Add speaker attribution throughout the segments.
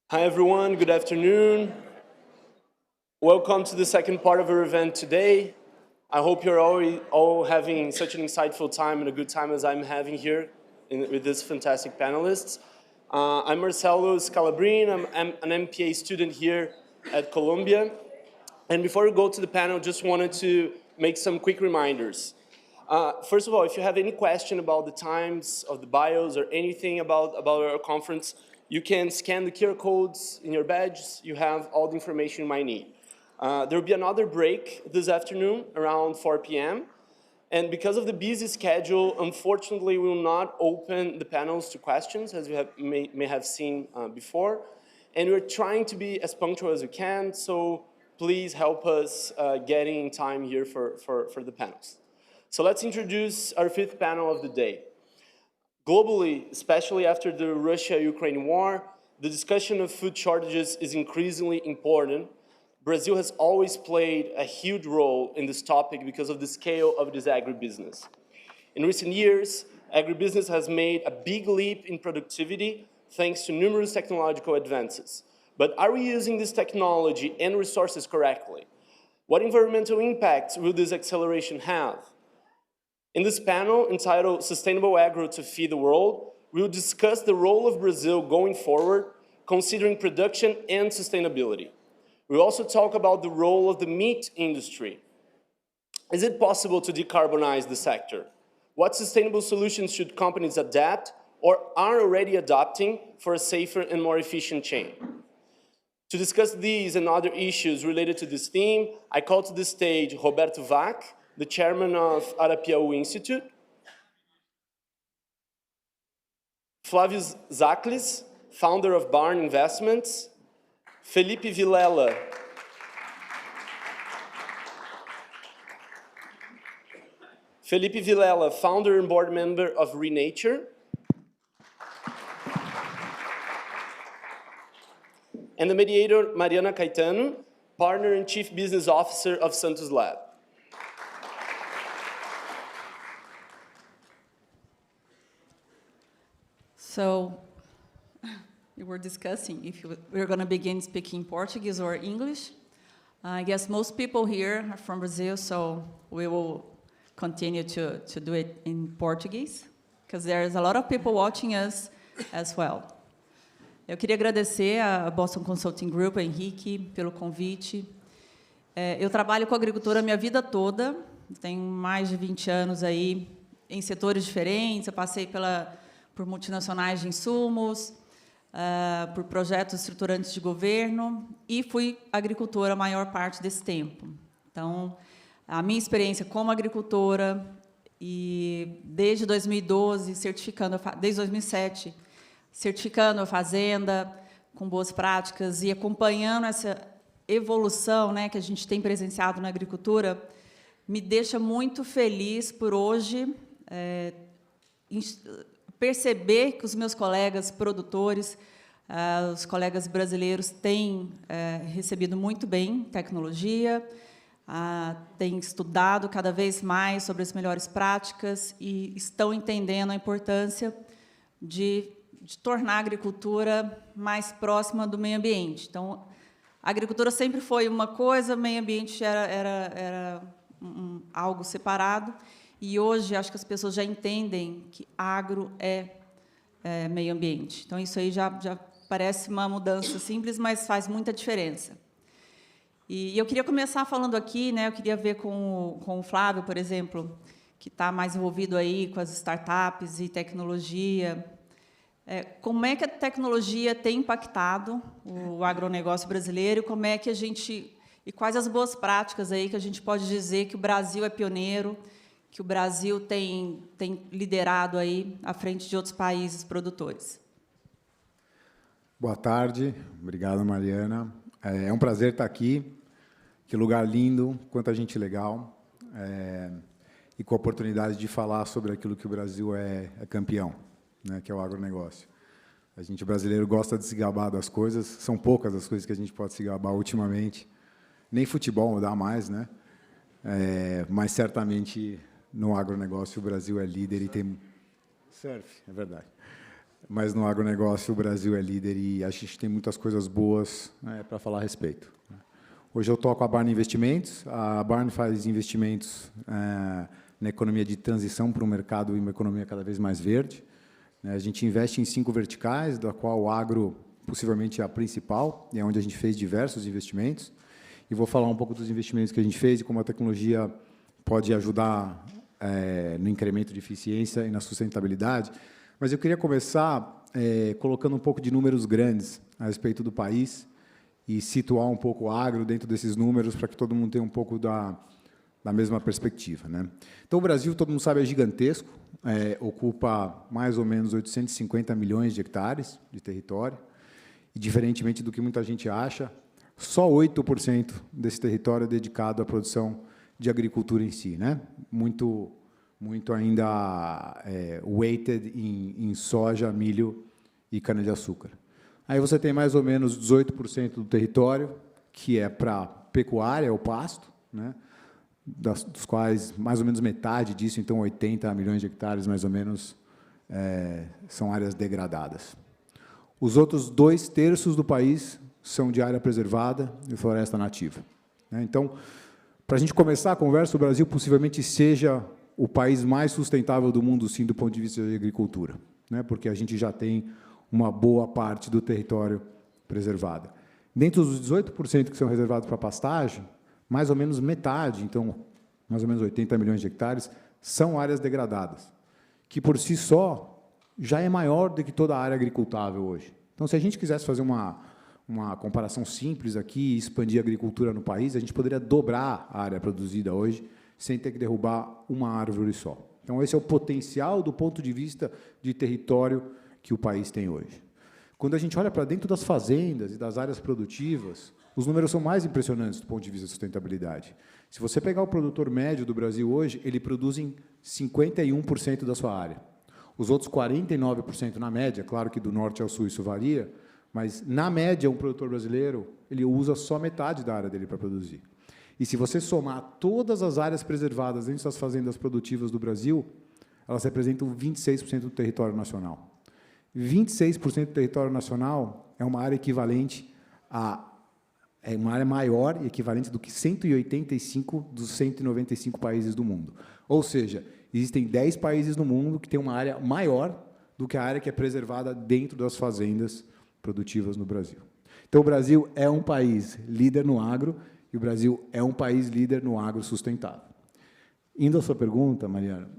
Speaker 1: Hi everyone, good afternoon. Welcome to the second part of our event today. I hope you're all having such an insightful time and a good time as I'm having here with these fantastic panelists. I'm Marcelo Scalabrin, I'm an MPA student here at Columbia. And before we go to the panel, just wanted to make some quick reminders. First of all, if you have any question about the times of the bios or anything about our conference, you can scan the QR codes in your badges. You have all the information you might need. There will be another break this afternoon around 4 p.m. And because of the busy schedule, unfortunately, we will not open the panels to questions, as you may have seen before. And we're trying to be as punctual as we can, so please help us getting time here for the panels. So let's introduce our fifth panel of the day. Globally, especially after the Russia-Ukraine war, the discussion of food shortages is increasingly important. Brazil has always played a huge role in this topic because of the scale of this agribusiness. In recent years, agribusiness has made a big leap in productivity thanks to numerous technological advances. But are we using this technology and resources correctly? What environmental impacts will this acceleration have? In this panel entitled Sustainable Agro to Feed the World, we will discuss the role of Brazil going forward, considering production and sustainability. We'll also talk about the role of the meat industry. Is it possible to decarbonize the sector? What sustainable solutions should companies adapt or are already adopting for a safer and more efficient chain? To discuss these and other issues related to this theme, I call to the stage Roberto Vac, the chairman of Arapiaú Institute, Flávio Zaclis, founder of Barn Investments, Felipe Vilela, founder and board member of Renature, and the mediator Mariana Caetano, partner and chief business officer of Santos Lab.
Speaker 2: So, we were discussing if we're going to begin speaking Portuguese or English. I guess most people here are from Brazil, so we will continue to do it in Portuguese, because there's a lot of people watching us as well. Eu queria agradecer a Boston Consulting Group, a Henrique, pelo convite. Eu trabalho com agricultura a minha vida toda, tenho mais de 20 anos aí em setores diferentes, eu passei por multinacionais de insumos, por projetos estruturantes de governo e fui agricultora a maior parte desse tempo. Então, a minha experiência como agricultora e desde 2012 desde 2007 certificando a fazenda com boas práticas e acompanhando essa evolução, né, que a gente tem presenciado na agricultura, me deixa muito feliz por hoje perceber que os meus colegas produtores, os colegas brasileiros têm recebido muito bem tecnologia, têm estudado cada vez mais sobre as melhores práticas e estão entendendo a importância de tornar a agricultura mais próxima do meio ambiente. Então, a agricultura sempre foi uma coisa, o meio ambiente era algo separado, e hoje acho que as pessoas já entendem que agro é meio ambiente. Então, isso aí já parece uma mudança simples, mas faz muita diferença. E eu queria começar falando aqui, né, eu queria ver com o Flávio, por exemplo, que está mais envolvido aí com as startups e tecnologia. Como é que a tecnologia tem impactado o agronegócio brasileiro? Como é que e quais as boas práticas aí que a gente pode dizer que o Brasil é pioneiro, que o Brasil tem liderado aí à frente de outros países produtores?
Speaker 3: Boa tarde, obrigado, Mariana. É um prazer estar aqui. Que lugar lindo, quanta gente legal, e com a oportunidade de falar sobre aquilo que o Brasil é campeão, né, que é o agronegócio. A gente brasileiro gosta de se gabar das coisas, são poucas as coisas que a gente pode se gabar ultimamente. Nem futebol dá mais, né? Mas certamente no agronegócio o Brasil é líder e tem surf, é verdade. mas no agronegócio o Brasil é líder e a gente tem muitas coisas boas, né, para falar a respeito. Hoje eu toco a Barn Investimentos. A Barn faz investimentos na economia de transição para um mercado e uma economia cada vez mais verde. A gente investe em 5 verticais, da qual o agro possivelmente é a principal, e é onde a gente fez diversos investimentos. E vou falar um pouco dos investimentos que a gente fez e como a tecnologia pode ajudar no incremento de eficiência e na sustentabilidade. Mas eu queria começar colocando um pouco de números grandes a respeito do país e situar um pouco o agro dentro desses números para que todo mundo tenha um pouco da mesma perspectiva, né? Então, o Brasil, todo mundo sabe, é gigantesco, ocupa mais ou menos 850 milhões de hectares de território, e, diferentemente do que muita gente acha, só 8% desse território é dedicado à produção de agricultura em si, né? Muito ainda weighted em soja, milho e cana-de-açúcar. Aí você tem mais ou menos 18% do território, que é para pecuária, o pasto, né? Dos quais mais ou menos metade disso, então 80 milhões de hectares, mais ou menos, são áreas degradadas. Os outros 2/3 do país são de área preservada e floresta nativa. Então, para a gente começar a conversa, o Brasil possivelmente seja o país mais sustentável do mundo, sim, do ponto de vista de agricultura, né? Porque a gente já tem uma boa parte do território preservada. Dentro dos 18% que são reservados para pastagem, mais ou menos metade, então, mais ou menos 80 milhões de hectares, são áreas degradadas, que, por si só, já é maior do que toda a área agricultável hoje. Então, se a gente quisesse fazer uma comparação simples aqui e expandir a agricultura no país, a gente poderia dobrar a área produzida hoje, sem ter que derrubar uma árvore só. Então, esse é o potencial do ponto de vista de território que o país tem hoje. Quando a gente olha para dentro das fazendas e das áreas produtivas, os números são mais impressionantes do ponto de vista de sustentabilidade. Se você pegar o produtor médio do Brasil hoje, ele produz em 51% da sua área. Os outros 49% na média, claro que do norte ao sul isso varia, mas, na média, um produtor brasileiro ele usa só metade da área dele para produzir. E, se você somar todas as áreas preservadas dentro das fazendas produtivas do Brasil, elas representam 26% do território nacional. 26% do território nacional é uma área equivalente é uma área maior e equivalente do que 185 dos 195 países do mundo. Ou seja, existem 10 países no mundo que têm uma área maior do que a área que é preservada dentro das fazendas produtivas no Brasil. Então, o Brasil é um país líder no agro e o Brasil é um país líder no agro sustentável. Indo à sua pergunta, Mariana,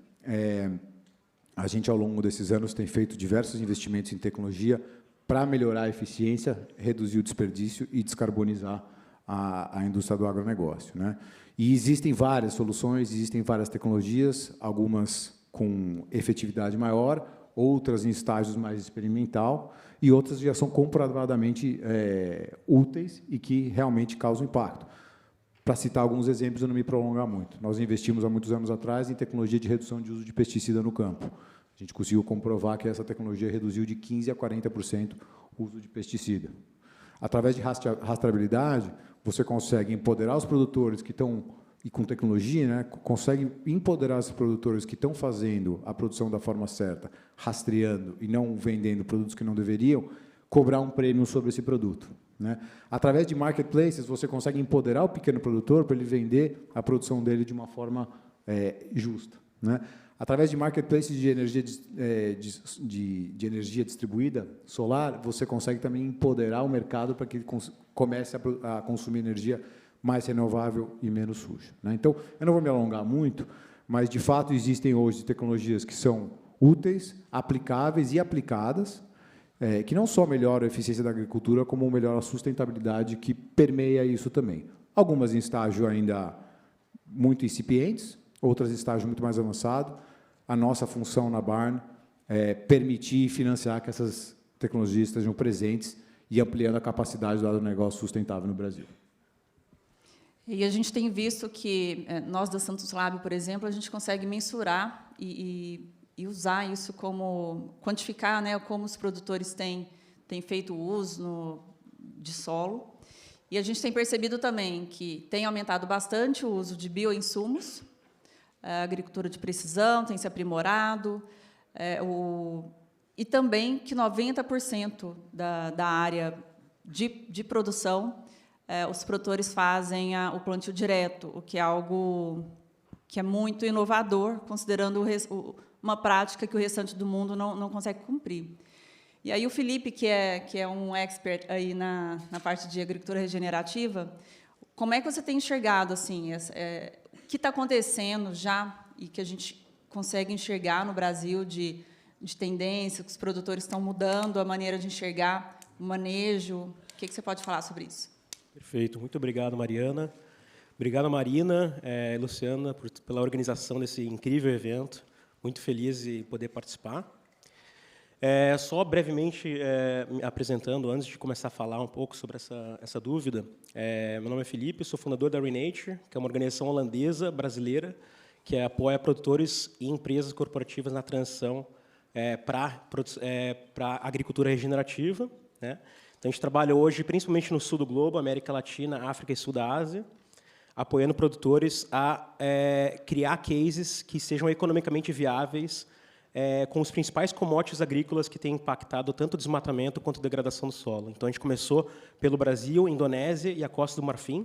Speaker 3: a gente, ao longo desses anos, tem feito diversos investimentos em tecnologia para melhorar a eficiência, reduzir o desperdício e descarbonizar a indústria do agronegócio, né? E existem várias soluções, existem várias tecnologias, algumas com efetividade maior, outras em estágios mais experimental, e outras já são comprovadamente úteis e que realmente causam impacto. Para citar alguns exemplos, eu não me prolongar muito. Nós investimos há muitos anos atrás em tecnologia de redução de uso de pesticida no campo. A gente conseguiu comprovar que essa tecnologia reduziu de 15% a 40% o uso de pesticida. Através de rastreabilidade, você consegue empoderar os produtores que estão, e com tecnologia, né, consegue empoderar os produtores que estão fazendo a produção da forma certa, rastreando e não vendendo produtos que não deveriam, cobrar um prêmio sobre esse produto, né? Através de marketplaces, você consegue empoderar o pequeno produtor para ele vender a produção dele de uma forma justa, né? Através de marketplaces de energia, de energia distribuída, solar, você consegue também empoderar o mercado para que ele comece a consumir energia mais renovável e menos suja, né? Então, eu não vou me alongar muito, mas, de fato, existem hoje tecnologias que são úteis, aplicáveis e aplicadas, que não só melhoram a eficiência da agricultura, como melhoram a sustentabilidade que permeia isso também. Algumas em estágio ainda muito incipientes, outras em estágio muito mais avançado. A nossa função na Barn é permitir e financiar que essas tecnologias estejam presentes e ampliando a capacidade do agronegócio sustentável no Brasil.
Speaker 2: E a gente tem visto que nós da Santos Lab, por exemplo, a gente consegue mensurar e usar isso como quantificar, né, como os produtores têm feito uso de solo. E a gente tem percebido também que tem aumentado bastante o uso de bioinsumos, a agricultura de precisão tem se aprimorado, e também que 90% da área de produção, os produtores fazem o plantio direto, o que é algo que é muito inovador, considerando uma prática que o restante do mundo não consegue cumprir. E aí o Felipe, que é um expert aí na parte de agricultura regenerativa, como é que você tem enxergado assim, o que está acontecendo já e que a gente consegue enxergar no Brasil de tendência, que os produtores estão mudando a maneira de enxergar o manejo? O que você pode falar sobre isso?
Speaker 4: Perfeito. Muito obrigado, Mariana. Obrigado, Marina e Luciana, pela organização desse incrível evento. Muito feliz de poder participar. Só brevemente me apresentando, antes de começar a falar um pouco sobre essa dúvida, meu nome é Felipe, sou fundador da Renature, que é uma organização holandesa, brasileira, que apoia produtores e empresas corporativas na transição para a agricultura regenerativa, né? Então, a gente trabalha hoje, principalmente no sul do globo, América Latina, África e Sul da Ásia, apoiando produtores a criar cases que sejam economicamente viáveis com os principais commodities agrícolas que têm impactado tanto o desmatamento quanto a degradação do solo. Então, a gente começou pelo Brasil, Indonésia e a Costa do Marfim.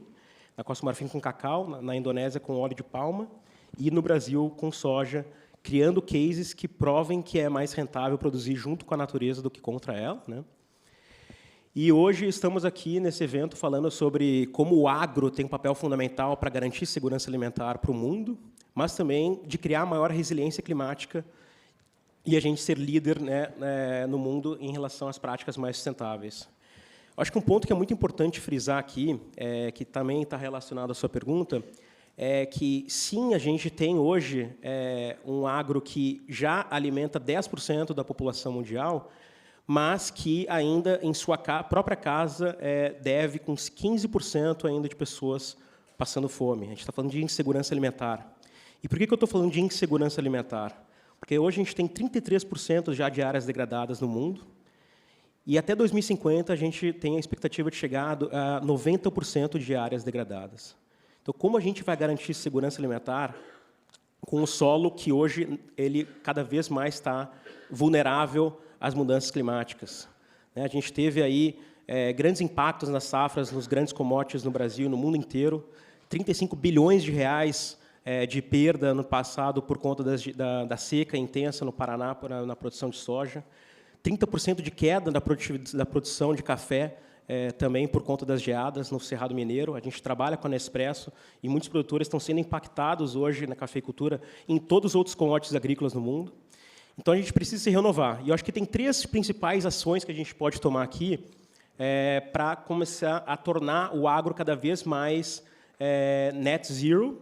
Speaker 4: Na Costa do Marfim com cacau, na Indonésia com óleo de palma e no Brasil com soja, criando cases que provem que é mais rentável produzir junto com a natureza do que contra ela, né? E hoje estamos aqui nesse evento falando sobre como o agro tem um papel fundamental para garantir segurança alimentar para o mundo, mas também de criar maior resiliência climática e a gente ser líder, né, no mundo em relação às práticas mais sustentáveis. Acho que um ponto que é muito importante frisar aqui, que também está relacionado à sua pergunta, é que, sim, a gente tem hoje um agro que já alimenta 10% da população mundial, mas que ainda, em sua própria casa, deve com 15% ainda de pessoas passando fome. A gente está falando de insegurança alimentar. E por que eu estou falando de insegurança alimentar? Porque hoje a gente tem 33% já de áreas degradadas no mundo, e até 2050 a gente tem a expectativa de chegar a 90% de áreas degradadas. Então, como a gente vai garantir segurança alimentar com o solo que hoje ele cada vez mais está vulnerável às mudanças climáticas? A gente teve aí grandes impactos nas safras, nos grandes commodities no Brasil e no mundo inteiro, 35 bilhões de reais de perda no passado por conta da seca intensa no Paraná na produção de soja, 30% de queda da produção de café, também por conta das geadas no Cerrado Mineiro. A gente trabalha com a Nespresso e muitos produtores estão sendo impactados hoje na cafeicultura em todos os outros commodities agrícolas no mundo. Então, a gente precisa se renovar. E eu acho que tem 3 principais ações que a gente pode tomar aqui para começar a tornar o agro cada vez mais net zero,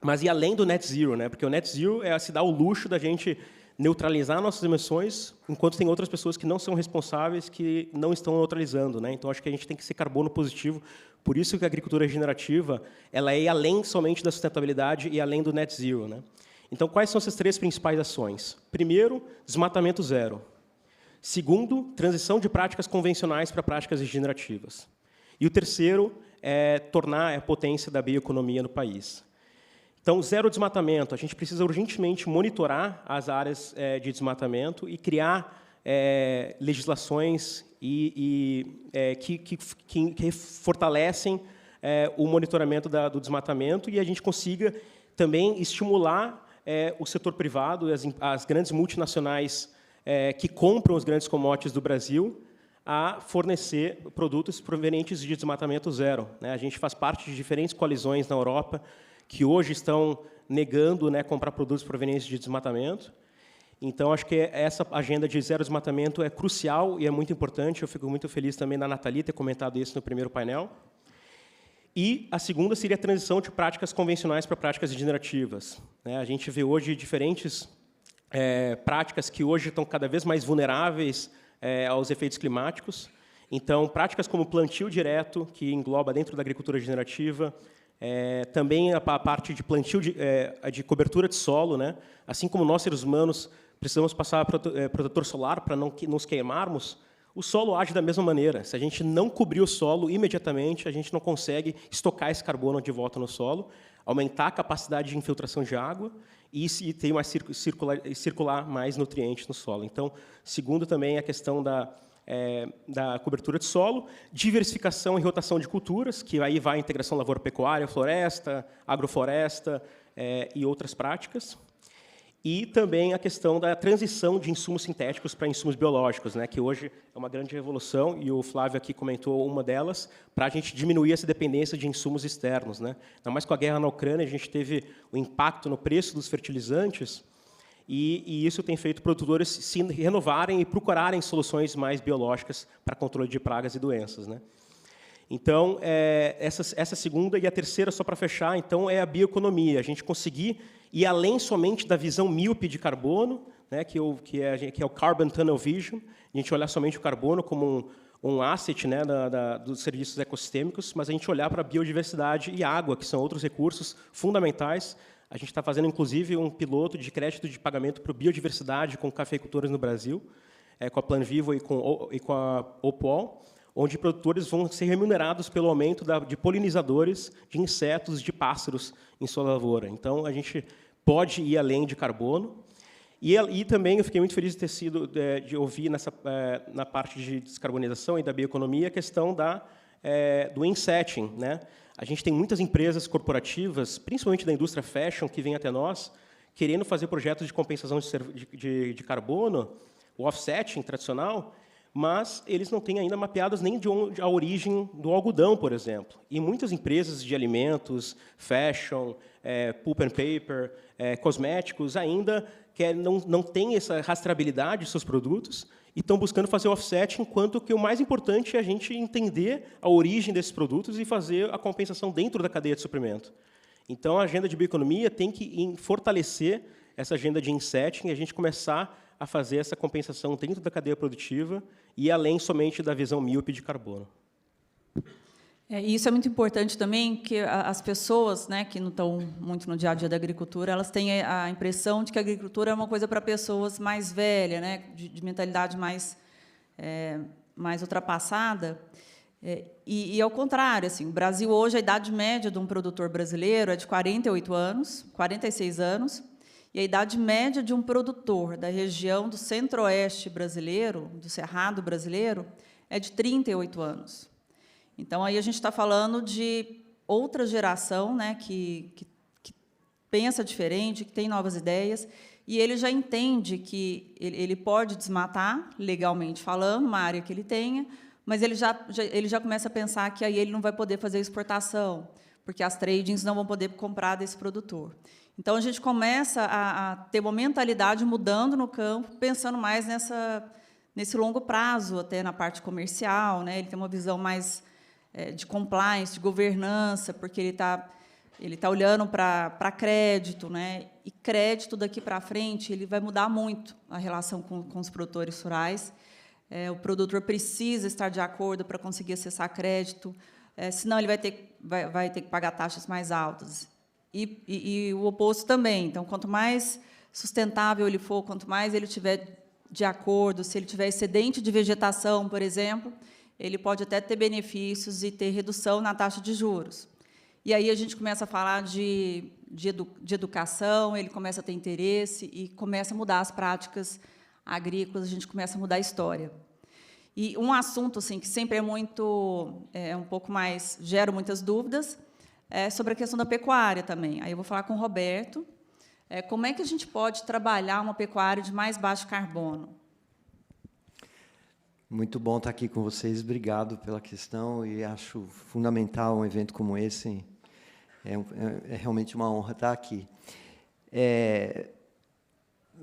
Speaker 4: mas ir além do net zero, né? Porque o net zero se dá o luxo da gente neutralizar nossas emissões, enquanto tem outras pessoas que não são responsáveis, que não estão neutralizando, né? Então, acho que a gente tem que ser carbono positivo. Por isso que a agricultura regenerativa ela é além somente da sustentabilidade e além do net zero, né? Então, quais são essas 3 principais ações? Primeiro, desmatamento zero. Segundo, transição de práticas convencionais para práticas regenerativas. E o terceiro é tornar a potência da bioeconomia no país. Então, zero desmatamento. A gente precisa urgentemente monitorar as áreas de desmatamento e criar legislações que fortalecem o monitoramento do desmatamento e a gente consiga também estimular o setor privado, as grandes multinacionais que compram os grandes commodities do Brasil a fornecer produtos provenientes de desmatamento zero, né? A gente faz parte de diferentes coalizões na Europa que hoje estão negando, né, comprar produtos provenientes de desmatamento. Então, acho que essa agenda de zero desmatamento é crucial e é muito importante. Eu fico muito feliz também da Nathalie ter comentado isso no primeiro painel. E a segunda seria a transição de práticas convencionais para práticas regenerativas, né? A gente vê hoje diferentes práticas que hoje estão cada vez mais vulneráveis aos efeitos climáticos. Então, práticas como plantio direto, que engloba dentro da agricultura regenerativa, também a parte de plantio de cobertura de solo, né? Assim como nós, seres humanos, precisamos passar protetor solar para não nos queimarmos, o solo age da mesma maneira. Se a gente não cobrir o solo imediatamente, a gente não consegue estocar esse carbono de volta no solo, aumentar a capacidade de infiltração de água e ter mais circular mais nutrientes no solo. Então, segundo também a questão da cobertura de solo, diversificação e rotação de culturas, que aí vai a integração lavoura-pecuária, floresta, agrofloresta e outras práticas. E também a questão da transição de insumos sintéticos para insumos biológicos, né, que hoje é uma grande revolução, e o Flávio aqui comentou uma delas, para a gente diminuir essa dependência de insumos externos, né. Ainda mais com a guerra na Ucrânia, a gente teve o impacto no preço dos fertilizantes, e isso tem feito produtores se renovarem e procurarem soluções mais biológicas para controle de pragas e doenças, né. Então, essa segunda e a terceira, só para fechar, então, é a bioeconomia, a gente conseguir ir além somente da visão míope de carbono, né, que é o Carbon Tunnel Vision, a gente olhar somente o carbono como um asset, né, dos serviços ecossistêmicos, mas a gente olhar para a biodiversidade e água, que são outros recursos fundamentais. A gente está fazendo, inclusive, um piloto de crédito de pagamento para a biodiversidade com cafeicultores no Brasil, com a Plan Vivo e com a Opol, onde produtores vão ser remunerados pelo aumento de polinizadores, de insetos, de pássaros em sua lavoura. Então, a gente pode ir além de carbono. E também eu fiquei muito feliz de ouvir na parte de descarbonização e da bioeconomia a questão do insetting, né? A gente tem muitas empresas corporativas, principalmente da indústria fashion, que vêm até nós, querendo fazer projetos de compensação de carbono, o offsetting tradicional, mas eles não têm ainda mapeadas nem a origem do algodão, por exemplo. E muitas empresas de alimentos, fashion, pulp and paper, cosméticos, ainda não têm essa rastreabilidade de seus produtos e estão buscando fazer o offset, enquanto que o mais importante é a gente entender a origem desses produtos e fazer a compensação dentro da cadeia de suprimento. Então, a agenda de bioeconomia tem que fortalecer essa agenda de insetting e a gente começar a fazer essa compensação dentro da cadeia produtiva e além somente da visão míope de carbono.
Speaker 2: E isso é muito importante também, que as pessoas, né, que não estão muito no dia a dia da agricultura, elas têm a impressão de que a agricultura é uma coisa para pessoas mais velhas, né, de mentalidade mais ultrapassada. E ao contrário, assim, o Brasil hoje, a idade média de um produtor brasileiro é de 48 anos, 46 anos, e a idade média de um produtor da região do centro-oeste brasileiro, do Cerrado brasileiro, é de 38 anos. Então, aí a gente está falando de outra geração, né, que pensa diferente, que tem novas ideias, e ele já entende que ele pode desmatar, legalmente falando, uma área que ele tenha, mas ele já começa a pensar que aí ele não vai poder fazer exportação, porque as tradings não vão poder comprar desse produtor. Então, a gente começa a ter uma mentalidade mudando no campo, pensando mais nesse longo prazo, até na parte comercial, né? Ele tem uma visão mais de compliance, de governança, porque ele tá olhando para crédito, né? E crédito daqui para frente ele vai mudar muito a relação com os produtores rurais. O produtor precisa estar de acordo para conseguir acessar crédito, senão ele vai ter que pagar taxas mais altas. E o oposto também. Então, quanto mais sustentável ele for, quanto mais ele tiver de acordo, se ele tiver excedente de vegetação, por exemplo, ele pode até ter benefícios e ter redução na taxa de juros. E aí a gente começa a falar de educação, ele começa a ter interesse e começa a mudar as práticas agrícolas, a gente começa a mudar a história. E um assunto assim, que sempre é um pouco mais, gera muitas dúvidas, é sobre a questão da pecuária também. Aí eu vou falar com o Roberto. Como é que a gente pode trabalhar uma pecuária de mais baixo carbono?
Speaker 5: Muito bom estar aqui com vocês. Obrigado pela questão e acho fundamental um evento como esse. É realmente uma honra estar aqui.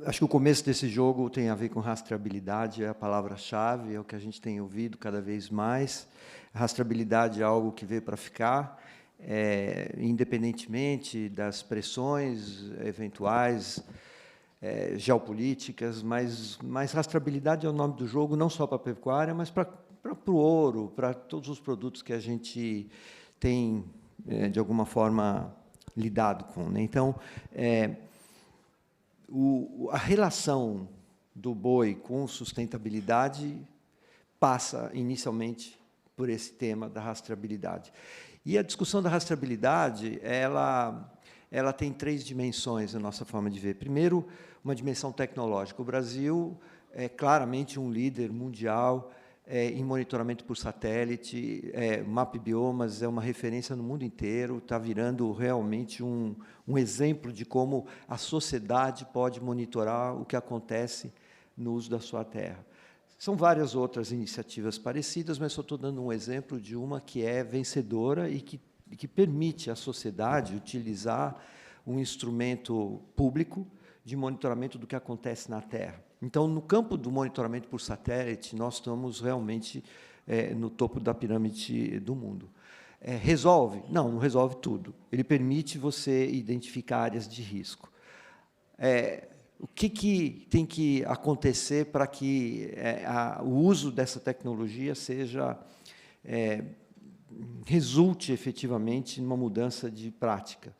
Speaker 5: Acho que o começo desse jogo tem a ver com rastreabilidade, é a palavra-chave, é o que a gente tem ouvido cada vez mais. A rastreabilidade é algo que veio para ficar, independentemente das pressões eventuais, geopolíticas, mas rastreabilidade é o nome do jogo, não só para a pecuária, mas para o ouro, para todos os produtos que a gente tem, de alguma forma, lidado com, né? Então, a relação do boi com sustentabilidade passa, inicialmente, por esse tema da rastreabilidade. E a discussão da rastreabilidade, ela ela tem 3 dimensões na nossa forma de ver. Primeiro, uma dimensão tecnológica. O Brasil é claramente um líder mundial em monitoramento por satélite, mapa biomas, é uma referência no mundo inteiro, está virando realmente um exemplo de como a sociedade pode monitorar o que acontece no uso da sua terra. São várias outras iniciativas parecidas, mas só estou dando um exemplo de uma que é vencedora e que permite à sociedade utilizar um instrumento público de monitoramento do que acontece na Terra. Então, no campo do monitoramento por satélite, nós estamos realmente no topo da pirâmide do mundo. Resolve? Não, não resolve tudo. Ele permite você identificar áreas de risco. O que tem que acontecer para que o uso dessa tecnologia resulte efetivamente numa mudança de prática?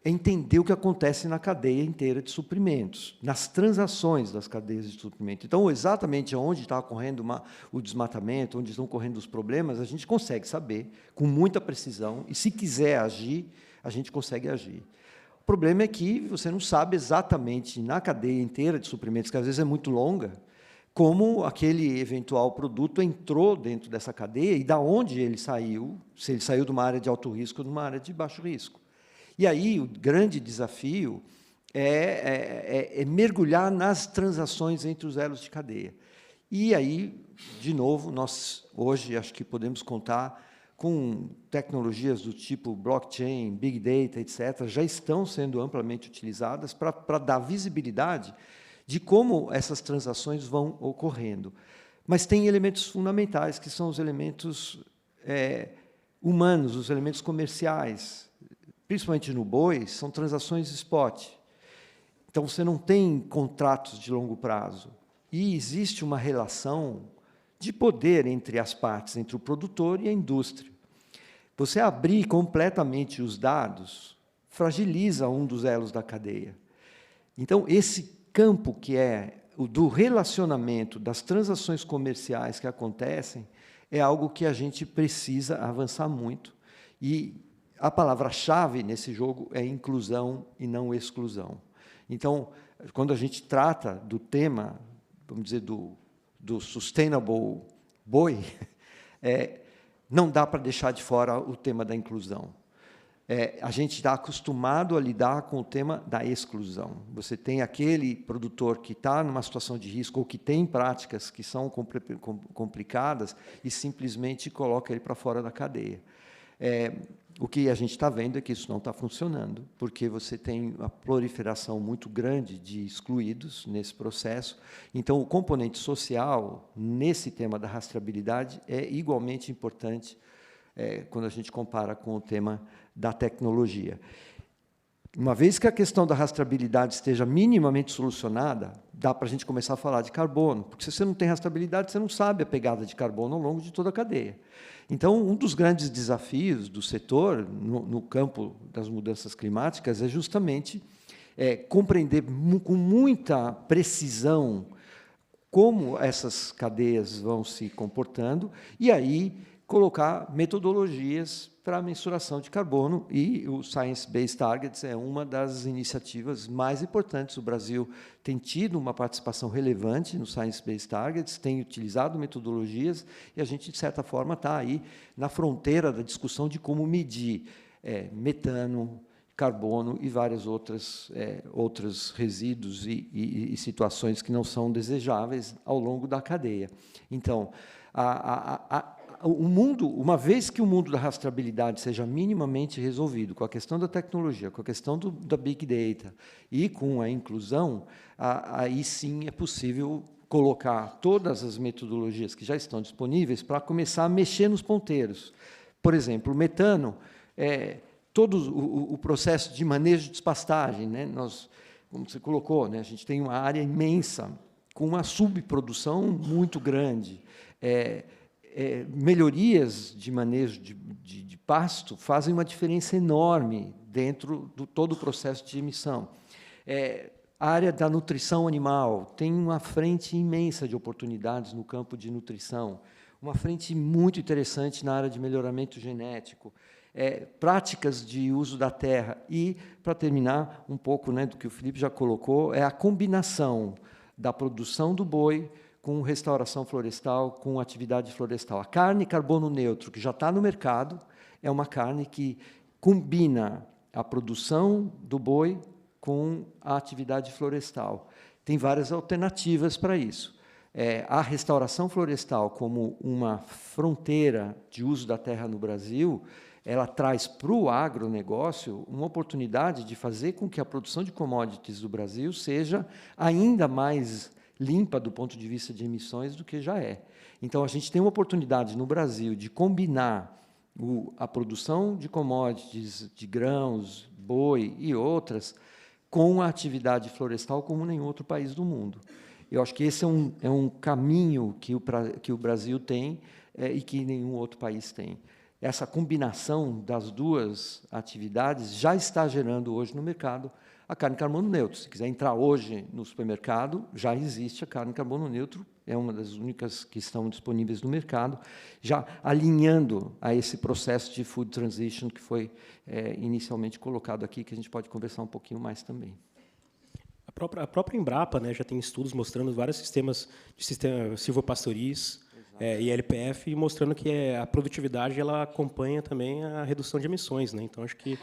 Speaker 5: É entender o que acontece na cadeia inteira de suprimentos, nas transações das cadeias de suprimento. Então, exatamente onde está ocorrendo o desmatamento, onde estão ocorrendo os problemas, a gente consegue saber com muita precisão, e se quiser agir, a gente consegue agir. O problema é que você não sabe exatamente, na cadeia inteira de suprimentos, que às vezes é muito longa, como aquele eventual produto entrou dentro dessa cadeia e de onde ele saiu, se ele saiu de uma área de alto risco ou de uma área de baixo risco. E aí, o grande desafio é mergulhar nas transações entre os elos de cadeia. E aí, de novo, nós, hoje, acho que podemos contar com tecnologias do tipo blockchain, big data, etc., já estão sendo amplamente utilizadas para dar visibilidade de como essas transações vão ocorrendo. Mas tem elementos fundamentais, que são os elementos humanos, os elementos comerciais. Principalmente no boi, são transações spot. Então, você não tem contratos de longo prazo. E existe uma relação de poder entre as partes, entre o produtor e a indústria. Você abrir completamente os dados fragiliza um dos elos da cadeia. Então, esse campo que é o do relacionamento, das transações comerciais que acontecem, é algo que a gente precisa avançar muito. E a palavra-chave nesse jogo é inclusão e não exclusão. Então, quando a gente trata do tema, vamos dizer, do sustainable boi, não dá para deixar de fora o tema da inclusão. A gente está acostumado a lidar com o tema da exclusão. Você tem aquele produtor que está numa situação de risco ou que tem práticas que são complicadas e simplesmente coloca ele para fora da cadeia. O que a gente está vendo é que isso não está funcionando, porque você tem uma proliferação muito grande de excluídos nesse processo. Então, o componente social, nesse tema da rastreabilidade, é igualmente importante quando a gente compara com o tema da tecnologia. Uma vez que a questão da rastreabilidade esteja minimamente solucionada, dá para a gente começar a falar de carbono, porque se você não tem rastreabilidade, você não sabe a pegada de carbono ao longo de toda a cadeia. Então, um dos grandes desafios do setor, no campo das mudanças climáticas, é justamente compreender com muita precisão como essas cadeias vão se comportando e aí colocar metodologias para a mensuração de carbono, e o Science Based Targets é uma das iniciativas mais importantes. O Brasil tem tido uma participação relevante no Science Based Targets, tem utilizado metodologias, e a gente, de certa forma, está aí na fronteira da discussão de como medir metano, carbono e vários outros resíduos e situações que não são desejáveis ao longo da cadeia. Então, o mundo, uma vez que o mundo da rastreabilidade seja minimamente resolvido com a questão da tecnologia, com a questão da Big Data e com a inclusão, aí sim é possível colocar todas as metodologias que já estão disponíveis para começar a mexer nos ponteiros. Por exemplo, o metano, todo o processo de manejo de despastagem, né? Nós, como você colocou, né? A gente tem uma área imensa, com uma subprodução muito grande. Melhorias de manejo de pasto fazem uma diferença enorme dentro do todo o processo de emissão. A área da nutrição animal tem uma frente imensa de oportunidades no campo de nutrição, uma frente muito interessante na área de melhoramento genético. práticas de uso da terra. E, para terminar, um pouco, né, do que o Felipe já colocou, é a combinação da produção do boi com restauração florestal, com atividade florestal. A carne carbono neutro, que já está no mercado, é uma carne que combina a produção do boi com a atividade florestal. Tem várias alternativas para isso. A restauração florestal, como uma fronteira de uso da terra no Brasil, ela traz para o agronegócio uma oportunidade de fazer com que a produção de commodities do Brasil seja ainda mais limpa do ponto de vista de emissões do que já é. Então, a gente tem uma oportunidade no Brasil de combinar a produção de commodities, de grãos, boi e outras, com a atividade florestal como nenhum outro país do mundo. Eu acho que esse é um caminho que o Brasil tem e que nenhum outro país tem. Essa combinação das duas atividades já está gerando hoje no mercado a carne carbono neutro. Se quiser entrar hoje no supermercado, já existe a carne carbono neutro, é uma das únicas que estão disponíveis no mercado, já alinhando a esse processo de food transition que foi inicialmente colocado aqui, que a gente pode conversar um pouquinho mais também.
Speaker 4: A própria Embrapa, né, já tem estudos mostrando vários sistemas de sistema silvopastoriz e LPF, mostrando que a produtividade ela acompanha também a redução de emissões, né? Então, acho que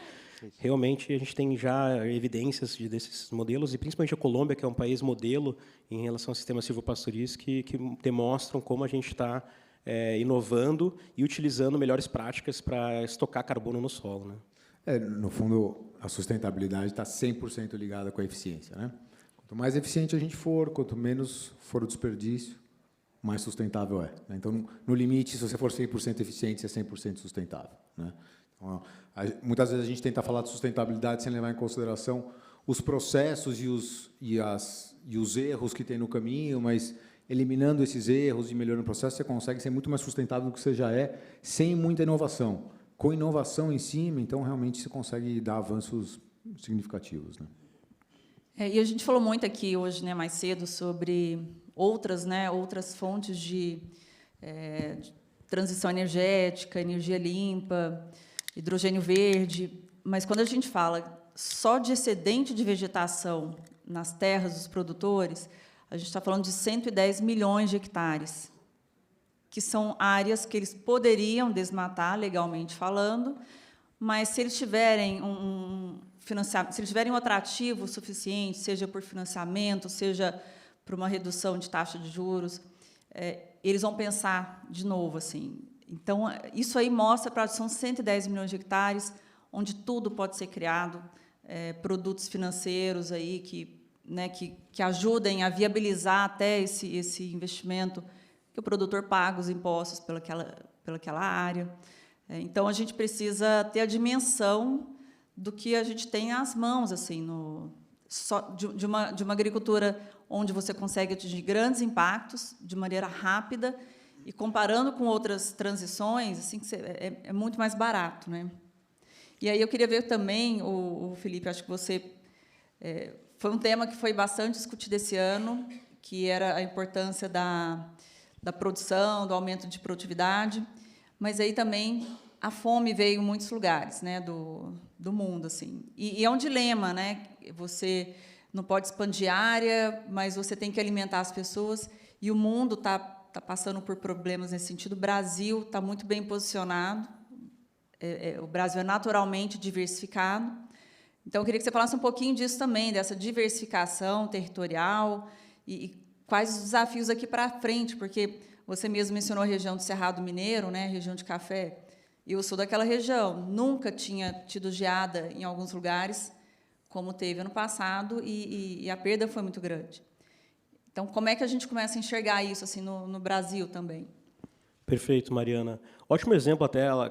Speaker 4: realmente a gente tem já evidências desses modelos, e principalmente a Colômbia, que é um país modelo em relação ao sistema silvopastoriz, que demonstram como a gente está inovando e utilizando melhores práticas para estocar carbono no solo, né?
Speaker 3: No fundo, a sustentabilidade está 100% ligada com a eficiência, né? Quanto mais eficiente a gente for, quanto menos for o desperdício, mais sustentável é, né? Então, no limite, se você for 100% eficiente, você é 100% sustentável, né? Então, muitas vezes a gente tenta falar de sustentabilidade sem levar em consideração os processos e os erros que tem no caminho, mas eliminando esses erros e melhorando o processo, você consegue ser muito mais sustentável do que você já é, sem muita inovação. Com inovação em cima, então, realmente, você consegue dar avanços significativos, né?
Speaker 2: E a gente falou muito aqui hoje, né, mais cedo, sobre outras fontes de transição energética, energia limpa, hidrogênio verde, mas quando a gente fala só de excedente de vegetação nas terras dos produtores, a gente está falando de 110 milhões de hectares, que são áreas que eles poderiam desmatar, legalmente falando, mas se eles tiverem se eles tiverem um atrativo suficiente, seja por financiamento, seja por uma redução de taxa de juros, eles vão pensar de novo, assim. Então, isso aí mostra para são 110 milhões de hectares, onde tudo pode ser criado, produtos financeiros aí que ajudem a viabilizar até esse investimento, que o produtor paga os impostos pelaquela área. Então, a gente precisa ter a dimensão do que a gente tem às mãos, assim, de uma agricultura onde você consegue atingir grandes impactos de maneira rápida e, comparando com outras transições, assim, é muito mais barato, né? E aí eu queria ver também, o Felipe, acho que você... foi um tema que foi bastante discutido esse ano, que era a importância da produção, do aumento de produtividade, mas aí também a fome veio em muitos lugares, né, do mundo, assim. E é um dilema, né? Você não pode expandir área, mas você tem que alimentar as pessoas, e o mundo está passando por problemas nesse sentido. O Brasil está muito bem posicionado, o Brasil é naturalmente diversificado. Então, eu queria que você falasse um pouquinho disso também, dessa diversificação territorial e quais os desafios aqui para frente, porque você mesmo mencionou a região do Cerrado Mineiro, né, região de café. Eu sou daquela região, nunca tinha tido geada em alguns lugares, como teve ano passado, e a perda foi muito grande. Então, como é que a gente começa a enxergar isso assim no Brasil também?
Speaker 4: Perfeito, Mariana. Ótimo exemplo, até ela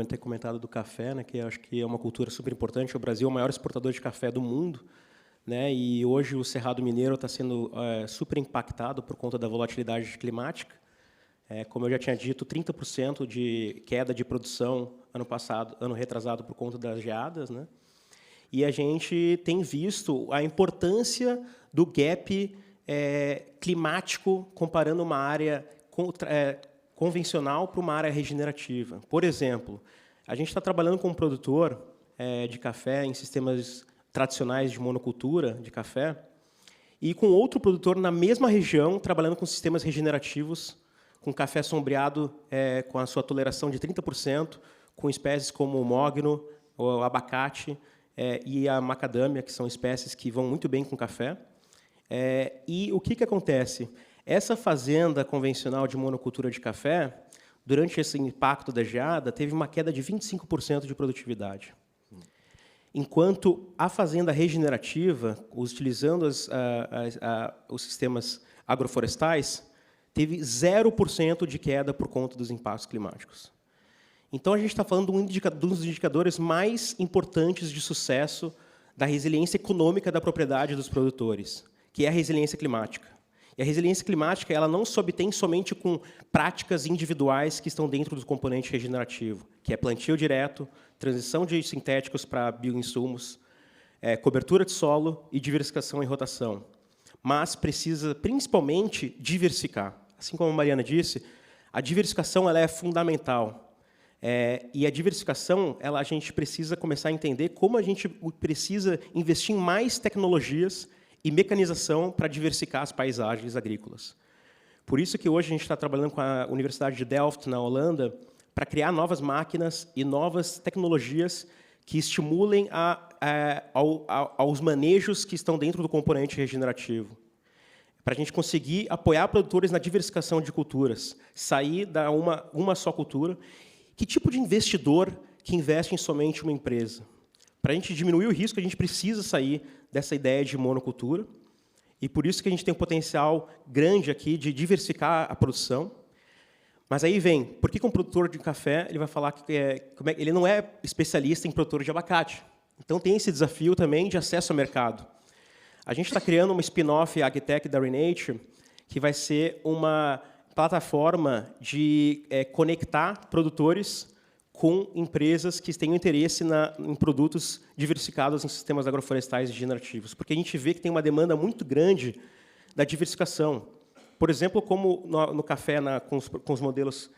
Speaker 4: ter comentado do café, né, que eu acho que é uma cultura super importante. O Brasil é o maior exportador de café do mundo, né, e hoje o Cerrado Mineiro está sendo super impactado por conta da volatilidade climática. Como eu já tinha dito, 30% de queda de produção ano retrasado, por conta das geadas, né? E a gente tem visto a importância do gap climático comparando uma área convencional para uma área regenerativa. Por exemplo, A gente está trabalhando com um produtor de café em sistemas tradicionais de monocultura de café e com outro produtor na mesma região trabalhando com sistemas regenerativos, com café sombreado com a sua toleração de 30%, com espécies como o mogno, o abacate e a macadâmia, que são espécies que vão muito bem com café. E o que acontece? Essa fazenda convencional de monocultura de café, durante esse impacto da geada, teve uma queda de 25% de produtividade. Enquanto a fazenda regenerativa, utilizando os sistemas agroflorestais, teve 0% de queda por conta dos impactos climáticos. Então, a gente está falando de um dos indicadores mais importantes de sucesso da resiliência econômica da propriedade dos produtores, que é a resiliência climática. E a resiliência climática ela não se obtém somente com práticas individuais que estão dentro do componente regenerativo, que é plantio direto, transição de sintéticos para bioinsumos, cobertura de solo e diversificação em rotação. Mas precisa, principalmente, diversificar. Assim como a Mariana disse, a diversificação ela é fundamental. E a diversificação, a gente precisa começar a entender como a gente precisa investir em mais tecnologias e mecanização para diversificar as paisagens agrícolas. Por isso que hoje a gente está trabalhando com a Universidade de Delft, na Holanda, para criar novas máquinas e novas tecnologias que estimulem aos manejos que estão dentro do componente regenerativo, para a gente conseguir apoiar produtores na diversificação de culturas, sair da uma só cultura. Que tipo de investidor que investe em somente uma empresa? Para a gente diminuir o risco, a gente precisa sair dessa ideia de monocultura, e por isso que a gente tem um potencial grande aqui de diversificar a produção. Mas aí vem, por que um produtor de café ele vai falar que ele não é especialista em produtor de abacate? Então, tem esse desafio também de acesso ao mercado. A gente está criando uma spin-off AgTech da Renature, que vai ser uma plataforma de conectar produtores com empresas que tenham interesse em produtos diversificados em sistemas agroflorestais regenerativos, porque a gente vê que tem uma demanda muito grande da diversificação. Por exemplo, como no café com os modelos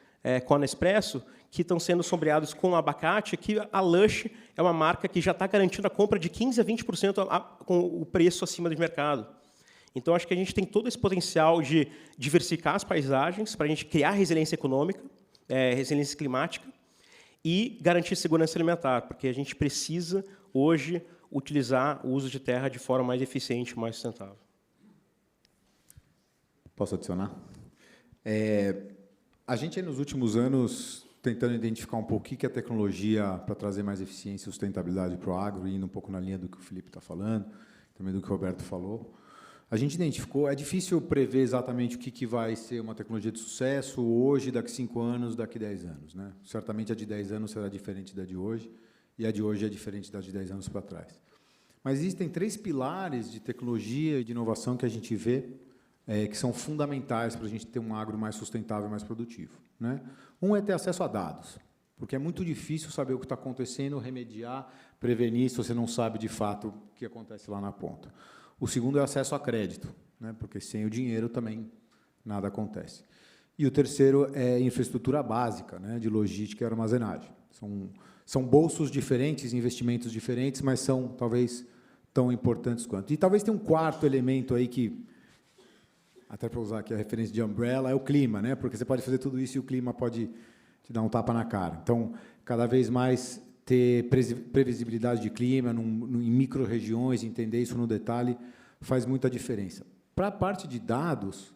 Speaker 4: com Nespresso, que estão sendo sombreados com abacate, que a Lush é uma marca que já está garantindo a compra de 15% a 20% com o preço acima do mercado. Então, acho que a gente tem todo esse potencial de diversificar as paisagens para a gente criar resiliência econômica, resiliência climática e garantir segurança alimentar, porque a gente precisa, hoje, utilizar o uso de terra de forma mais eficiente e mais sustentável.
Speaker 3: Posso adicionar? A gente, nos últimos anos, tentando identificar um pouco o que é a tecnologia para trazer mais eficiência e sustentabilidade para o agro, indo um pouco na linha do que o Felipe está falando, também do que o Roberto falou. A gente identificou, é difícil prever exatamente o que vai ser uma tecnologia de sucesso hoje, daqui 5 anos, daqui 10 anos. Né? Certamente a de 10 anos será diferente da de hoje, e a de hoje é diferente da de 10 anos para trás. Mas existem 3 pilares de tecnologia e de inovação que a gente vê que são fundamentais para a gente ter um agro mais sustentável e mais produtivo. Né? Um é ter acesso a dados, porque é muito difícil saber o que está acontecendo, remediar, prevenir, se você não sabe, de fato, o que acontece lá na ponta. O segundo é acesso a crédito, né? Porque sem o dinheiro também nada acontece. E o terceiro é infraestrutura básica, né? De logística e armazenagem. São bolsos diferentes, investimentos diferentes, mas são, talvez, tão importantes quanto. E talvez tenha um quarto elemento aí que, até para usar aqui a referência de umbrella, é o clima, né? Porque você pode fazer tudo isso e o clima pode te dar um tapa na cara. Então, cada vez mais ter previsibilidade de clima em micro-regiões, entender isso no detalhe, faz muita diferença. Para a parte de dados,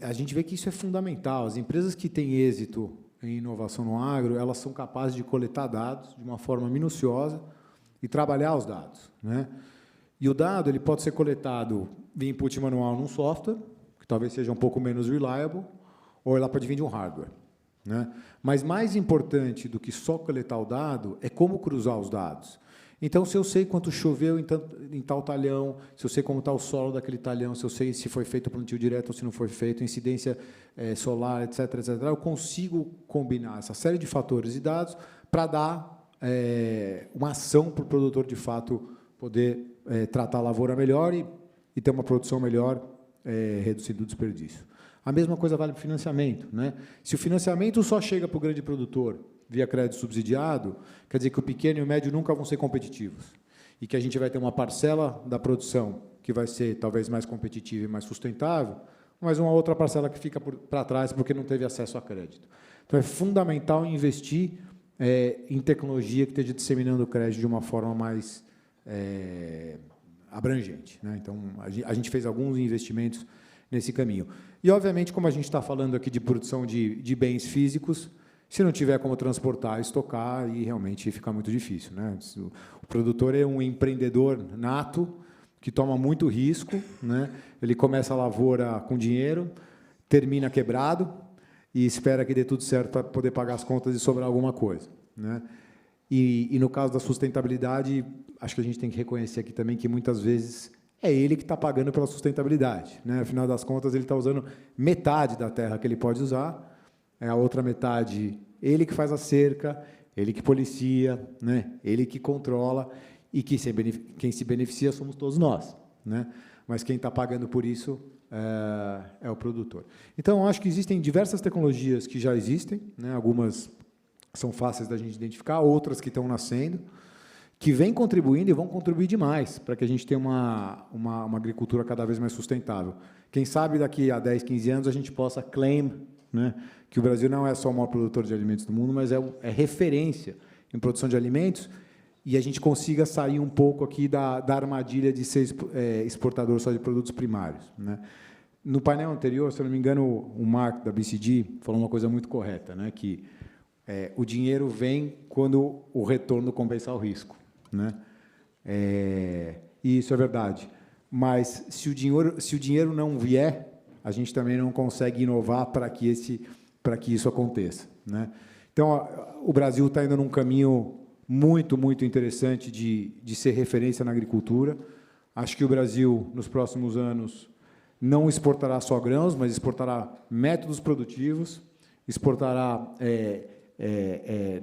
Speaker 3: a gente vê que isso é fundamental. As empresas que têm êxito em inovação no agro, elas são capazes de coletar dados de uma forma minuciosa e trabalhar os dados. Né? E o dado ele pode ser coletado via input manual num software, que talvez seja um pouco menos reliable, ou ela pode vir de um hardware. Né? Mas mais importante do que só coletar o dado é como cruzar os dados. Então, se eu sei quanto choveu em tal talhão, se eu sei como está o solo daquele talhão, se eu sei se foi feito plantio direto ou se não foi feito, incidência solar, etc., etc., eu consigo combinar essa série de fatores e dados para dar uma ação para o produtor, de fato, poder tratar a lavoura melhor e ter uma produção melhor, reduzindo o desperdício. A mesma coisa vale para o financiamento. Né? Se o financiamento só chega para o grande produtor via crédito subsidiado, quer dizer que o pequeno e o médio nunca vão ser competitivos. E que a gente vai ter uma parcela da produção que vai ser talvez mais competitiva e mais sustentável, mas uma outra parcela que fica para trás porque não teve acesso a crédito. Então, é fundamental investir em tecnologia que esteja disseminando o crédito de uma forma mais abrangente, né? Então, a gente fez alguns investimentos nesse caminho. E, obviamente, como a gente está falando aqui de produção de bens físicos, se não tiver como transportar, estocar, aí realmente fica muito difícil, né? O produtor é um empreendedor nato, que toma muito risco, né? Ele começa a lavoura com dinheiro, termina quebrado e espera que dê tudo certo para poder pagar as contas e sobrar alguma coisa, né? E no caso da sustentabilidade, acho que a gente tem que reconhecer aqui também que, muitas vezes, é ele que está pagando pela sustentabilidade, né? Afinal das contas, ele está usando metade da terra que ele pode usar, a outra metade, ele que faz a cerca, ele que policia, né? Ele que controla, e quem se beneficia somos todos nós, né? Mas quem está pagando por isso é o produtor. Então, acho que existem diversas tecnologias que já existem, né? Algumas são fáceis da gente identificar, outras que estão nascendo, que vêm contribuindo e vão contribuir demais para que a gente tenha uma agricultura cada vez mais sustentável. Quem sabe daqui a 10, 15 anos a gente possa claim, né, que o Brasil não é só o maior produtor de alimentos do mundo, mas é referência em produção de alimentos, e a gente consiga sair um pouco aqui da armadilha de ser exportador só de produtos primários, né? No painel anterior, se eu não me engano, o Mark, da BCG, falou uma coisa muito correta, né, que o dinheiro vem quando o retorno compensa o risco, né? E isso é verdade. Mas, se o dinheiro não vier, a gente também não consegue inovar para que isso aconteça, né? Então, o Brasil está indo num caminho muito, muito interessante de ser referência na agricultura. Acho que o Brasil, nos próximos anos, não exportará só grãos, mas exportará métodos produtivos, exportará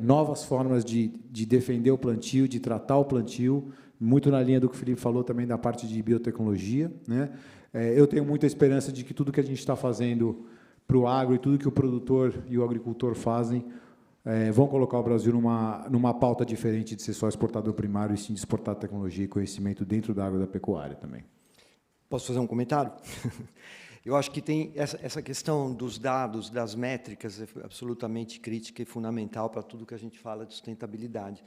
Speaker 3: novas formas de defender o plantio, de tratar o plantio, muito na linha do que o Felipe falou também da parte de biotecnologia, né? Eu tenho muita esperança de que tudo que a gente está fazendo para o agro e tudo que o produtor e o agricultor fazem vão colocar o Brasil numa pauta diferente de ser só exportador primário e sim de exportar tecnologia e conhecimento dentro da agropecuária também.
Speaker 5: Posso fazer um comentário? Eu acho que tem essa questão dos dados, das métricas, é absolutamente crítica e fundamental para tudo que a gente fala de sustentabilidade.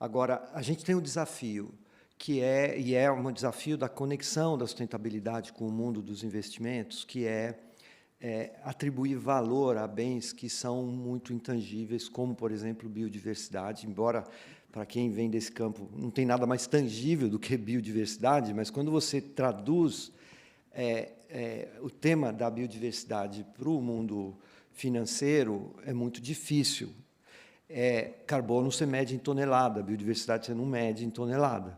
Speaker 5: Agora, a gente tem um desafio, que é um desafio da conexão da sustentabilidade com o mundo dos investimentos, que é atribuir valor a bens que são muito intangíveis, como, por exemplo, biodiversidade, embora, para quem vem desse campo, não tem nada mais tangível do que biodiversidade, mas quando você traduz o tema da biodiversidade para o mundo financeiro, é muito difícil. Carbono você mede em tonelada, biodiversidade você não mede em tonelada.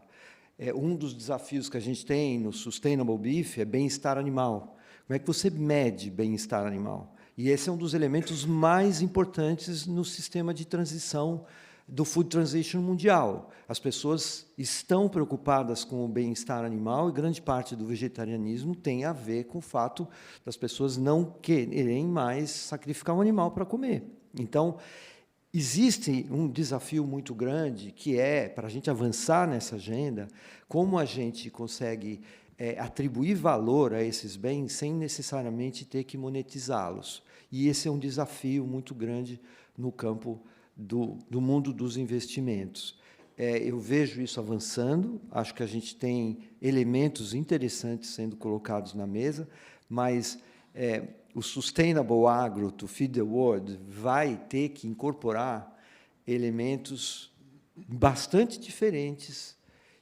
Speaker 5: Um dos desafios que a gente tem no Sustainable Beef é bem-estar animal. Como é que você mede bem-estar animal? E esse é um dos elementos mais importantes no sistema de transição do food transition mundial. As pessoas estão preocupadas com o bem-estar animal e grande parte do vegetarianismo tem a ver com o fato das pessoas não quererem mais sacrificar um animal para comer. Então, existe um desafio muito grande que para a gente avançar nessa agenda, como a gente consegue atribuir valor a esses bens sem necessariamente ter que monetizá-los. E esse é um desafio muito grande no campo do mundo dos investimentos. Eu vejo isso avançando, acho que a gente tem elementos interessantes sendo colocados na mesa, mas o Sustainable Agro to Feed the World vai ter que incorporar elementos bastante diferentes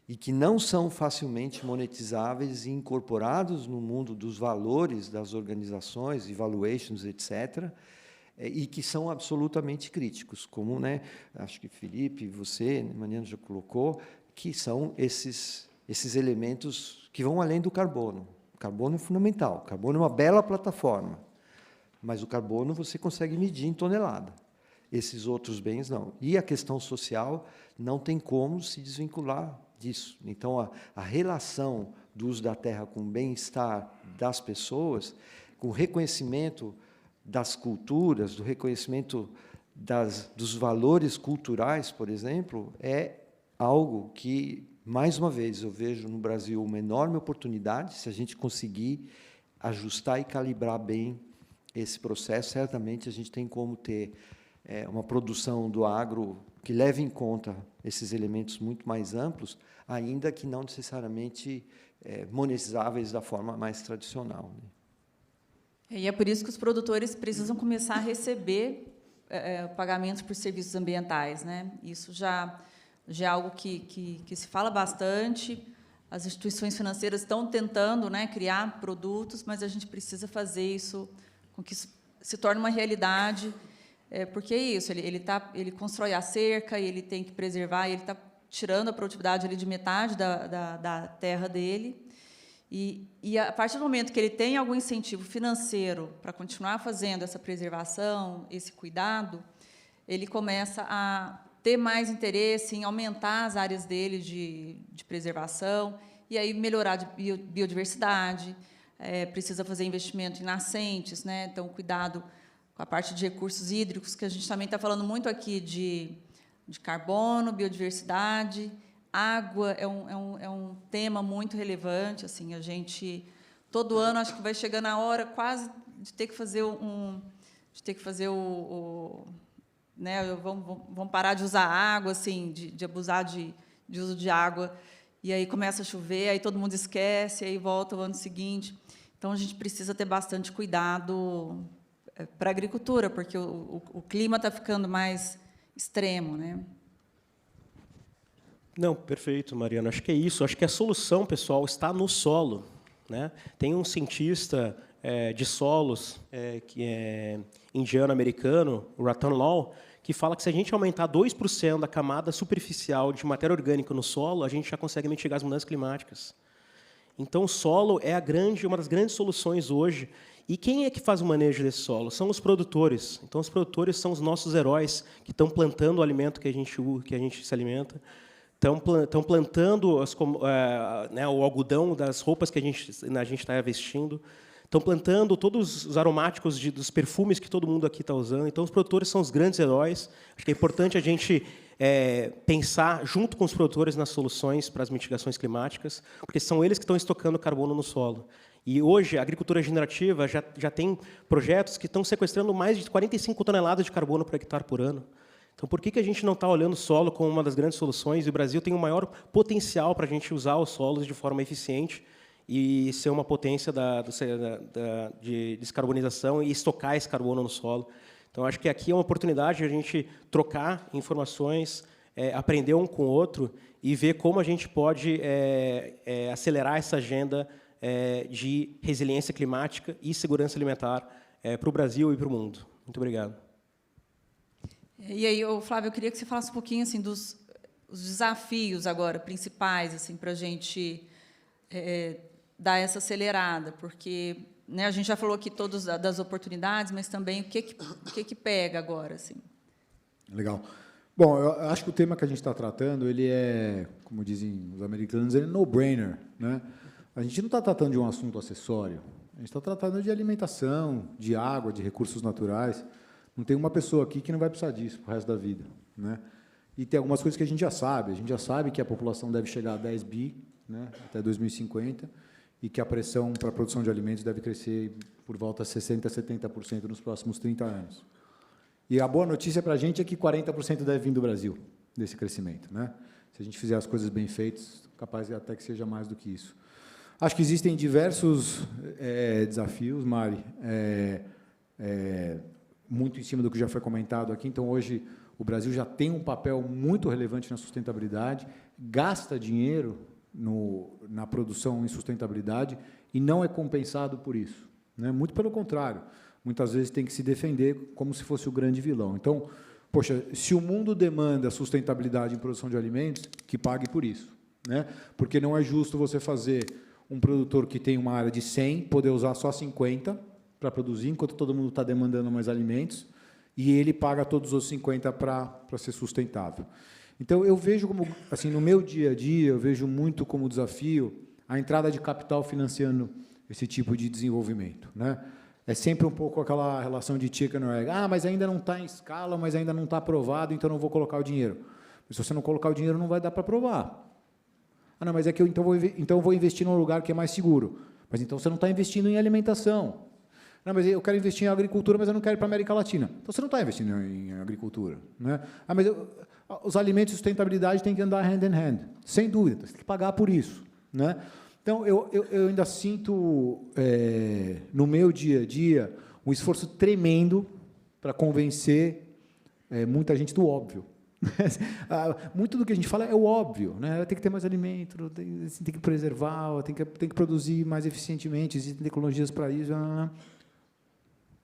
Speaker 5: e que não são facilmente monetizáveis e incorporados no mundo dos valores das organizações, evaluations, etc., e que são absolutamente críticos, como, né, acho que Felipe, você, Mariano já colocou, que são esses elementos que vão além do carbono. O carbono é fundamental, o carbono é uma bela plataforma, mas o carbono você consegue medir em tonelada. Esses outros bens, não. E a questão social não tem como se desvincular disso. Então, a relação do uso da terra com o bem-estar das pessoas, com o reconhecimento das culturas, do reconhecimento dos valores culturais, por exemplo, é algo que, mais uma vez, eu vejo no Brasil uma enorme oportunidade. Se a gente conseguir ajustar e calibrar bem esse processo, certamente a gente tem como ter uma produção do agro que leve em conta esses elementos muito mais amplos, ainda que não necessariamente monetizáveis da forma mais tradicional, né?
Speaker 2: E é por isso que os produtores precisam começar a receber pagamentos por serviços ambientais, né? Isso já é algo que se fala bastante. As instituições financeiras estão tentando, né, criar produtos, mas a gente precisa fazer isso com que isso se torne uma realidade, porque é isso, ele constrói a cerca, ele tem que preservar, ele está tirando a produtividade ali de metade da terra dele, e a partir do momento que ele tem algum incentivo financeiro para continuar fazendo essa preservação, esse cuidado, ele começa a ter mais interesse em aumentar as áreas dele de preservação, e aí melhorar a biodiversidade, precisa fazer investimento em nascentes, né? Então, cuidado com a parte de recursos hídricos, que a gente também está falando muito aqui de carbono, biodiversidade. Água é um tema muito relevante. Assim, a gente, todo ano, acho que vai chegando a hora quase de ter que fazer né, vamos parar de usar água, assim, de abusar de uso de água, e aí começa a chover, aí todo mundo esquece, aí volta o ano seguinte. Então, a gente precisa ter bastante cuidado para a agricultura, porque o clima está ficando mais extremo, né?
Speaker 4: Não, perfeito, Mariana. Acho que é isso. Acho que a solução, pessoal, está no solo, né? Tem um cientista de solos que é indiano-americano, o Ratan Lal, que fala que se a gente aumentar 2% da camada superficial de matéria orgânica no solo, a gente já consegue mitigar as mudanças climáticas. Então, o solo é uma das grandes soluções hoje. E quem é que faz o manejo desse solo? São os produtores. Então, os produtores são os nossos heróis que estão plantando o alimento que a gente se alimenta, estão plantando o algodão das roupas que a gente está vestindo, estão plantando todos os aromáticos dos perfumes que todo mundo aqui está usando. Então, os produtores são os grandes heróis. Acho que é importante a gente pensar junto com os produtores nas soluções para as mitigações climáticas, porque são eles que estão estocando carbono no solo. E hoje a agricultura regenerativa já tem projetos que estão sequestrando mais de 45 toneladas de carbono por hectare por ano. Então, por que a gente não está olhando o solo como uma das grandes soluções? E o Brasil tem o maior potencial para a gente usar os solos de forma eficiente e ser uma potência de descarbonização e estocar esse carbono no solo. Então, acho que aqui é uma oportunidade de a gente trocar informações, aprender um com o outro e ver como a gente pode acelerar essa agenda de resiliência climática e segurança alimentar para o Brasil e para o mundo. Muito obrigado.
Speaker 2: E aí, Flávio, eu queria que você falasse um pouquinho assim, dos desafios agora principais assim, para a gente dar essa acelerada, porque, né, a gente já falou aqui todos das oportunidades, mas também o que pega agora, assim.
Speaker 3: Legal. Bom, eu acho que o tema que a gente está tratando, ele é, como dizem os americanos, ele é no-brainer, né? A gente não está tratando de um assunto acessório. A gente está tratando de alimentação, de água, de recursos naturais. Não tem uma pessoa aqui que não vai precisar disso para o resto da vida, né? E tem algumas coisas que a gente já sabe. A gente já sabe que a população deve chegar a 10 bi, né, até 2050, e que a pressão para a produção de alimentos deve crescer por volta de 60% a 70% nos próximos 30 anos. E a boa notícia para a gente é que 40% deve vir do Brasil, desse crescimento, né? Se a gente fizer as coisas bem feitas, capaz até que seja mais do que isso. Acho que existem diversos desafios, Mari, muito em cima do que já foi comentado aqui. Então, hoje, o Brasil já tem um papel muito relevante na sustentabilidade, gasta dinheiro na produção em sustentabilidade e não é compensado por isso, né? Muito pelo contrário, muitas vezes tem que se defender como se fosse o grande vilão. Então, poxa, se o mundo demanda sustentabilidade em produção de alimentos, que pague por isso, né? Porque não é justo você fazer um produtor que tem uma área de 100 poder usar só 50 para produzir, enquanto todo mundo está demandando mais alimentos, e ele paga todos os 50 para ser sustentável. Então, eu vejo como, assim, no meu dia a dia, eu vejo muito como desafio a entrada de capital financiando esse tipo de desenvolvimento, né? é sempre um pouco aquela relação de chicken or egg. Ah, mas ainda não está em escala, mas ainda não está aprovado, então não vou colocar o dinheiro. Mas se você não colocar o dinheiro, não vai dar para aprovar. Ah, não, mas é que eu então vou investir num lugar que é mais seguro. Mas então você não está investindo em alimentação. Não, mas eu quero investir em agricultura, mas eu não quero ir para a América Latina. Então você não está investindo em agricultura, né? Ah, mas os alimentos e sustentabilidade têm que andar hand in hand, sem dúvida. Você tem que pagar por isso, né? Então eu ainda sinto no meu dia a dia um esforço tremendo para convencer muita gente do óbvio. Muito do que a gente fala é o óbvio, né? Tem que ter mais alimento, tem que preservar, tem que produzir mais eficientemente, existem tecnologias para isso.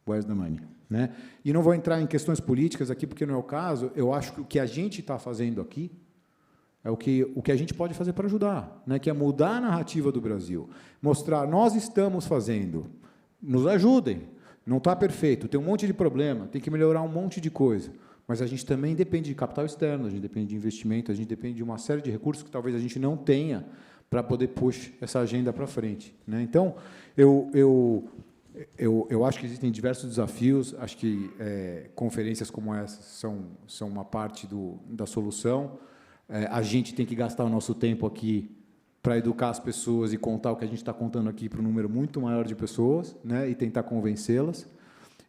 Speaker 3: Where's the money? Né? E não vou entrar em questões políticas aqui, porque não é o caso. Eu acho que o que a gente está fazendo aqui é o que a gente pode fazer para ajudar, né? Que é mudar a narrativa do Brasil, mostrar, nós estamos fazendo, nos ajudem, não está perfeito, tem um monte de problema, tem que melhorar um monte de coisa, mas a gente também depende de capital externo, a gente depende de investimento, a gente depende de uma série de recursos que talvez a gente não tenha para poder puxar essa agenda para frente, né? Então, eu acho que existem diversos desafios, acho que conferências como essa são uma parte da solução. A gente tem que gastar o nosso tempo aqui para educar as pessoas e contar o que a gente está contando aqui para um número muito maior de pessoas, né, e tentar convencê-las.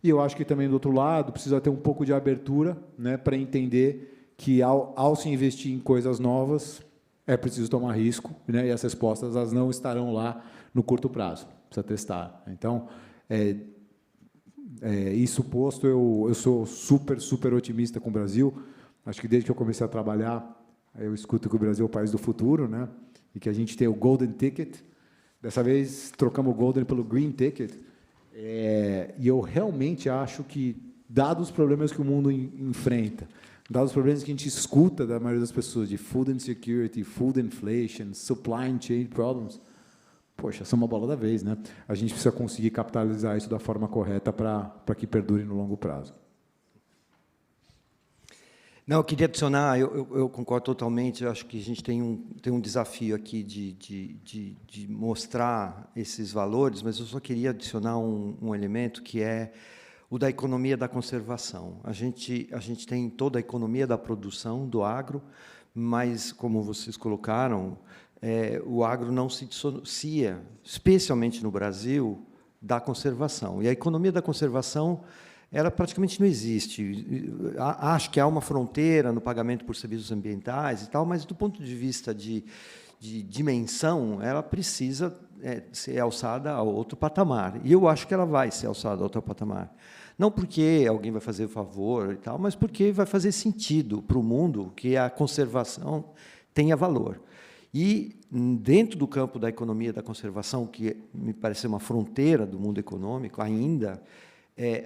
Speaker 3: E eu acho que também, do outro lado, precisa ter um pouco de abertura, né, para entender que, ao se investir em coisas novas, é preciso tomar risco, né, e as respostas elas não estarão lá no curto prazo, precisa testar. Então, isso posto, eu sou super otimista com o Brasil. Acho que desde que eu comecei a trabalhar, eu escuto que o Brasil é o país do futuro, né? E que a gente tem o Golden Ticket. Dessa vez, trocamos o Golden pelo Green Ticket. E eu realmente acho que, dados os problemas que o mundo enfrenta, dados os problemas que a gente escuta da maioria das pessoas, de food insecurity, food inflation, supply chain problems, poxa, essa é uma bola da vez, né? A gente precisa conseguir capitalizar isso da forma correta para que perdure no longo prazo.
Speaker 5: Não, eu queria adicionar, eu concordo totalmente, eu acho que a gente tem um desafio aqui de mostrar esses valores, mas eu só queria adicionar um elemento que é o da economia da conservação. A gente tem toda a economia da produção, do agro, mas, como vocês colocaram, o agro não se dissocia, especialmente no Brasil, da conservação. E a economia da conservação, ela praticamente não existe. Acho que há uma fronteira no pagamento por serviços ambientais e tal, mas, do ponto de vista de dimensão, ela precisa ser alçada a outro patamar. E eu acho que ela vai ser alçada a outro patamar. Não porque alguém vai fazer o favor e tal, mas porque vai fazer sentido para o mundo que a conservação tenha valor. E, dentro do campo da economia da conservação, que me parece uma fronteira do mundo econômico ainda,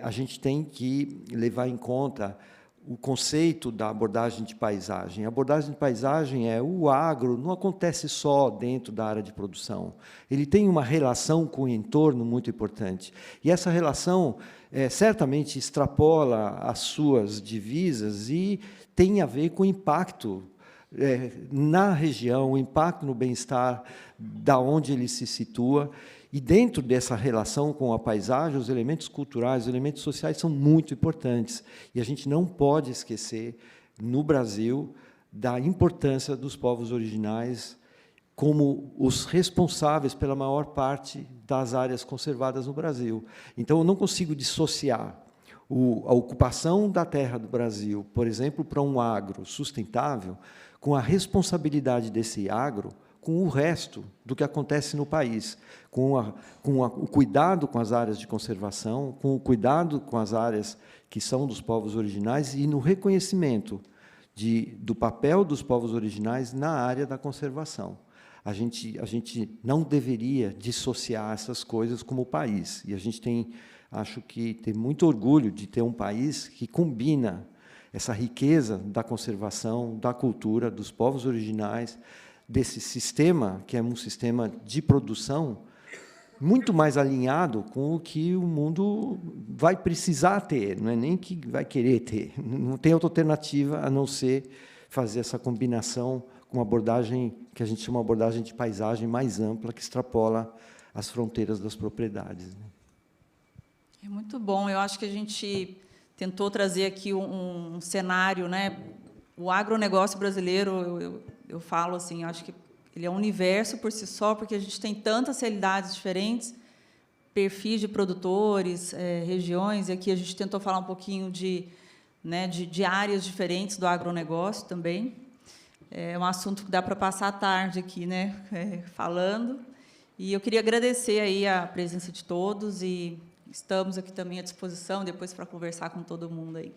Speaker 5: a gente tem que levar em conta o conceito da abordagem de paisagem. A abordagem de paisagem o agro não acontece só dentro da área de produção. Ele tem uma relação com o entorno muito importante. E essa relação certamente extrapola as suas divisas e tem a ver com o impacto na região, o impacto no bem-estar, da onde ele se situa. E, dentro dessa relação com a paisagem, os elementos culturais, os elementos sociais são muito importantes. E a gente não pode esquecer, no Brasil, da importância dos povos originais como os responsáveis pela maior parte das áreas conservadas no Brasil. Então, eu não consigo dissociar a ocupação da terra do Brasil, por exemplo, para um agro sustentável, com a responsabilidade desse agro com o resto do que acontece no país, com o cuidado com as áreas de conservação, com o cuidado com as áreas que são dos povos originais e no reconhecimento do papel dos povos originais na área da conservação. A gente não deveria dissociar essas coisas como país. E a gente acho que tem muito orgulho de ter um país que combina essa riqueza da conservação, da cultura, dos povos originais, desse sistema, que é um sistema de produção, muito mais alinhado com o que o mundo vai precisar ter, não é nem que vai querer ter. Não tem outra alternativa a não ser fazer essa combinação com uma abordagem que a gente chama de abordagem de paisagem mais ampla, que extrapola as fronteiras das propriedades.
Speaker 2: É muito bom. Eu acho que a gente tentou trazer aqui um cenário, né? O agronegócio brasileiro, eu falo assim, acho que ele é um universo por si só, porque a gente tem tantas realidades diferentes, perfis de produtores, regiões, e aqui a gente tentou falar um pouquinho de áreas diferentes do agronegócio também. É um assunto que dá para passar a tarde aqui, né, falando. E eu queria agradecer aí a presença de todos e estamos aqui também à disposição depois para conversar com todo mundo aí.